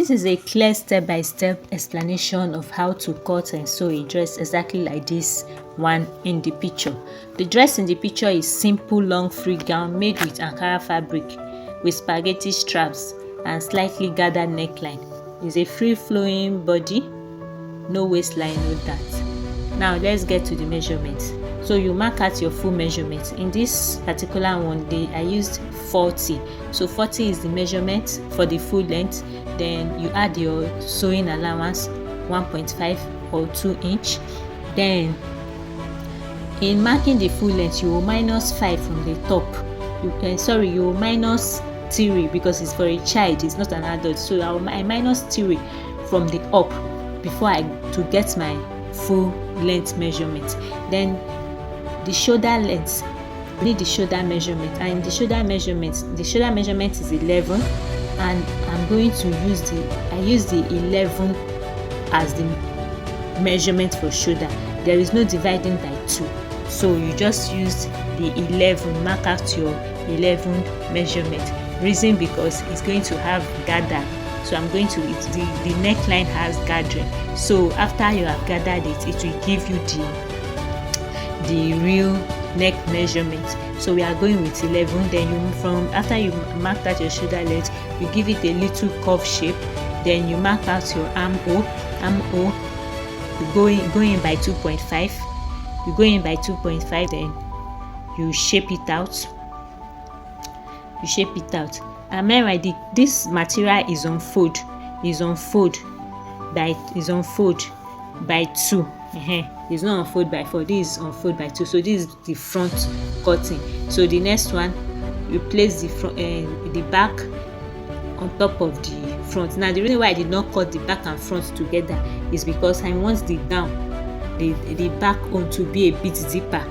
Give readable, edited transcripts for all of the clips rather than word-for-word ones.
This is a clear step-by-step explanation of how to cut and sew a dress exactly like this one in the picture. The dress in the picture is simple long free gown made with Ankara fabric with spaghetti straps and slightly gathered neckline. It's a free-flowing body, no waistline, no that. Now let's get to the measurements. So you mark out your full measurement. In this particular one, I used 40. So 40 is the measurement for the full length. Then you add your sewing allowance 1.5 or 2 inch. Then in marking the full length, you will minus 5 from the top. You will minus 3 because it's for a child, it's not an adult. So I minus 3 from the up before to get my full length measurement. Then the shoulder length, we need the shoulder measurement, and in the shoulder measurement is 11, and I'm going to use the 11 as the measurement for shoulder. There is no dividing by 2, so you just use the 11, mark out your 11 measurement. Reason because it's going to have gather, so I'm going to the neckline has gathering, so after you have gathered it will give you the real neck measurement. So we are going with 11. Then after you mark out your shoulder length, you give it a little curve shape. Then you mark out your armhole. You go in by 2.5. You go in by 2.5. Then you shape it out. And meanwhile, this material is on fold by 2. It's not on fold by 4. This is on fold by 2. So this is the front cutting. So the next one, you place the back on top of the front. Now the reason why I did not cut the back and front together is because I want the gown, the back on to be a bit deeper.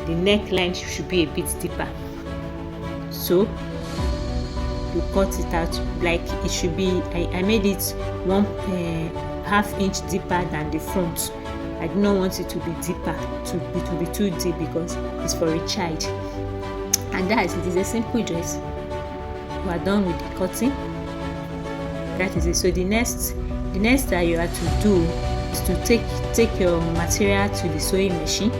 The neckline should be a bit deeper. So you cut it out like it should be. I made it 1.5 inch deeper than the front. I do not want it to be deeper, it will be too deep because it's for a child. And that is it. Is a simple dress. We are done with the cutting. That is it. So the next that you have to do is to take your material to the sewing machine.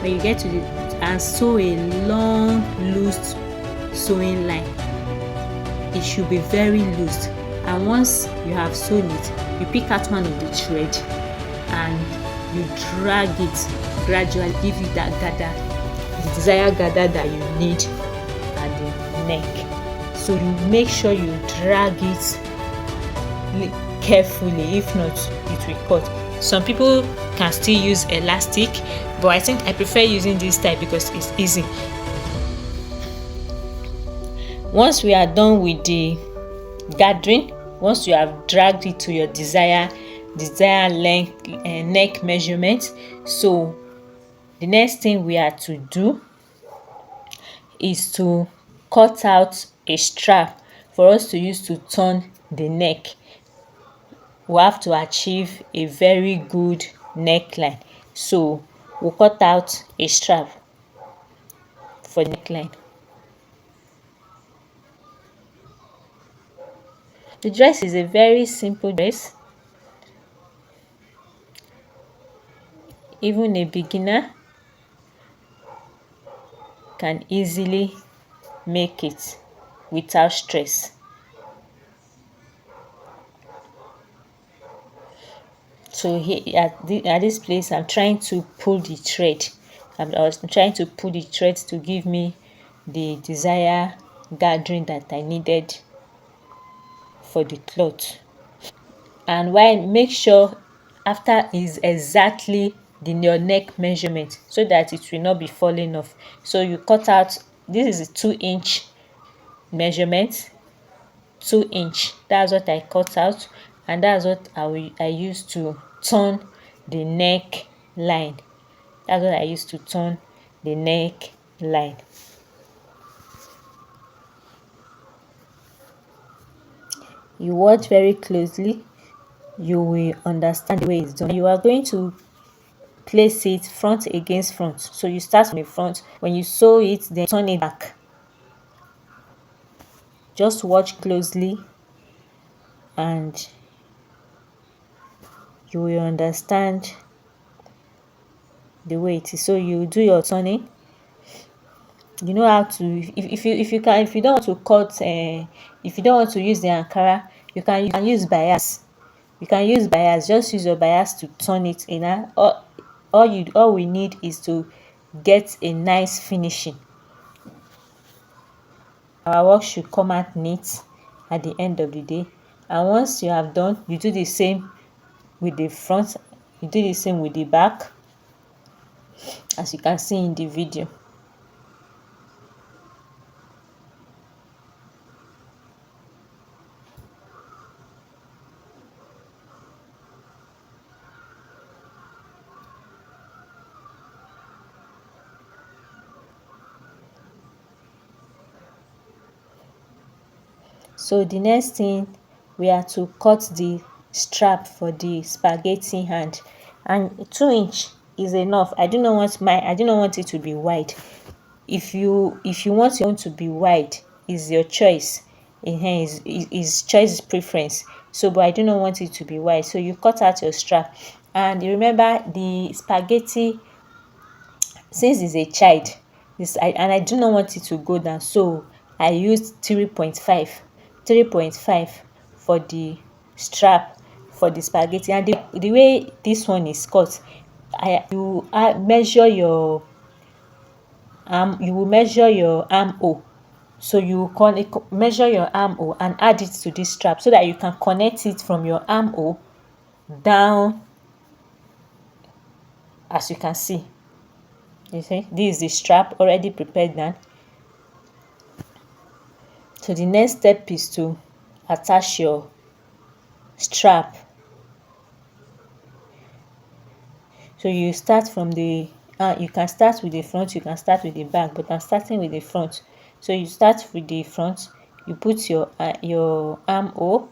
When you get to and sew a long loose sewing line. It should be very loose, and once you have sewn it, you pick out one of the thread and you drag it gradually, give it that gather, the desired gather that you need at the neck. So you make sure you drag it carefully, if not it will cut. Some people can still use elastic, but I think I prefer using this type because it's easy. Once we are done with the gathering, once you have dragged it to your desired length and neck measurement, so the next thing we are to do is to cut out a strap for us to use to turn the neck. We have to achieve a very good neckline, so we'll cut out a strap for the neckline. The dress is a very simple dress. Even a beginner can easily make it without stress. So here at this place, I'm trying to pull the thread. I was trying to pull the thread to give me the desired gathering that I needed for the cloth. And make sure after is exactly your neck measurement so that it will not be falling off. So you cut out, this is a 2 inch measurement, 2 inch. That's what I cut out, and that's what I use to turn the neck line. That's what I use to turn the neck line. You watch very closely, you will understand the way it's done. You are going to place it front against front. So you start from the front. When you sew it, then turn it back. Just watch closely and you will understand the way it is. So you do your turning. You know how to, if you don't want to cut, if you don't want to use the ankara, you can use bias. You can use bias. Just use your bias to turn it in. All we need is to get a nice finishing. Our work should come out neat at the end of the day. And once you have done, you do the same with the front, you do the same with the back, as you can see in the video. So the next thing, we are to cut the strap for the spaghetti hand, and 2 inch is enough. I do not want it to be wide. If you want your own to be wide, is your choice. Is choice preference. So but I do not want it to be wide, so you cut out your strap. And remember, the spaghetti, since it's a child, and I do not want it to go down, so I used 3.5 for the strap for the spaghetti. And the way this one is cut, you measure your you will measure your armhole. So you measure your armhole and add it to this strap, so that you can connect it from your armhole down, as you can see. You see, this is the strap already prepared now. So the next step is to attach your strap. So you start from the you can start with the front, you can start with the back, but I'm starting with the front. So you start with the front, you put your armhole.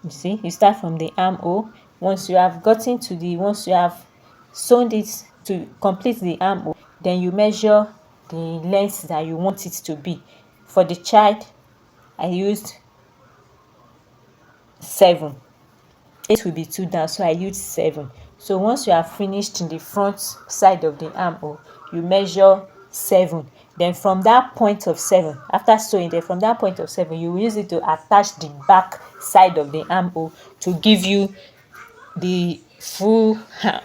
You see, you start from the armhole. Once you have sewn it to complete the armhole, then you measure the length that you want it to be. For the child, I used 7. 8 will be too down, so I used 7. So once you have finished in the front side of the armhole, you measure 7. Then from that point of 7, after sewing, then from that point of 7, you will use it to attach the back side of the armhole to give you the full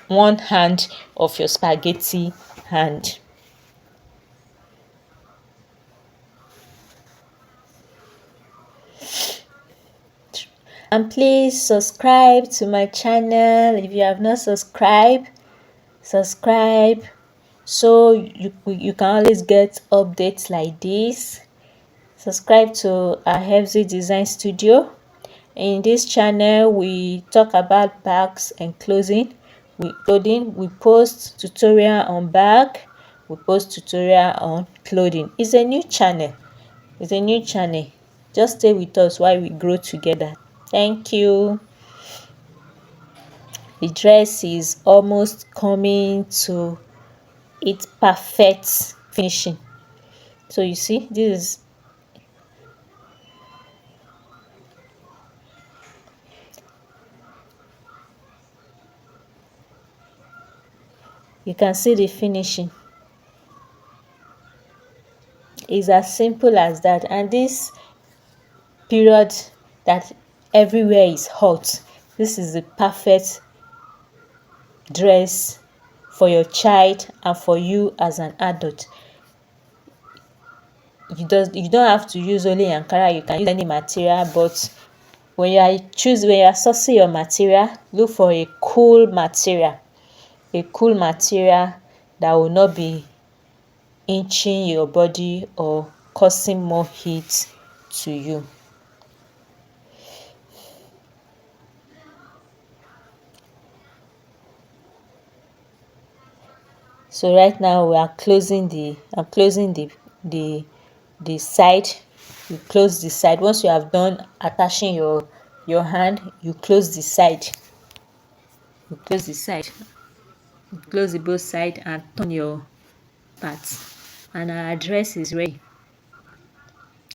one hand of your spaghetti hand. And please subscribe to my channel if you have not subscribed. Subscribe, so you can always get updates like this. Subscribe to our Hefzy Design Studio. In this channel, we talk about bags and clothing. We post tutorial on bag, we post tutorial on clothing. It's a new channel. Just stay with us while we grow together. Thank you. The dress is almost coming to its perfect finishing. So you see, you can see the finishing. It's as simple as that. And this period that everywhere is hot, this is the perfect dress for your child and for you as an adult. You don't have to use only ankara, you can use any material, but when you are sourcing your material, look for a cool material that will not be inching your body or causing more heat to you. So right now I'm closing the side. You close the side. Once you have done attaching your hand, you close the side. Close the both side and turn your parts, and our dress is ready.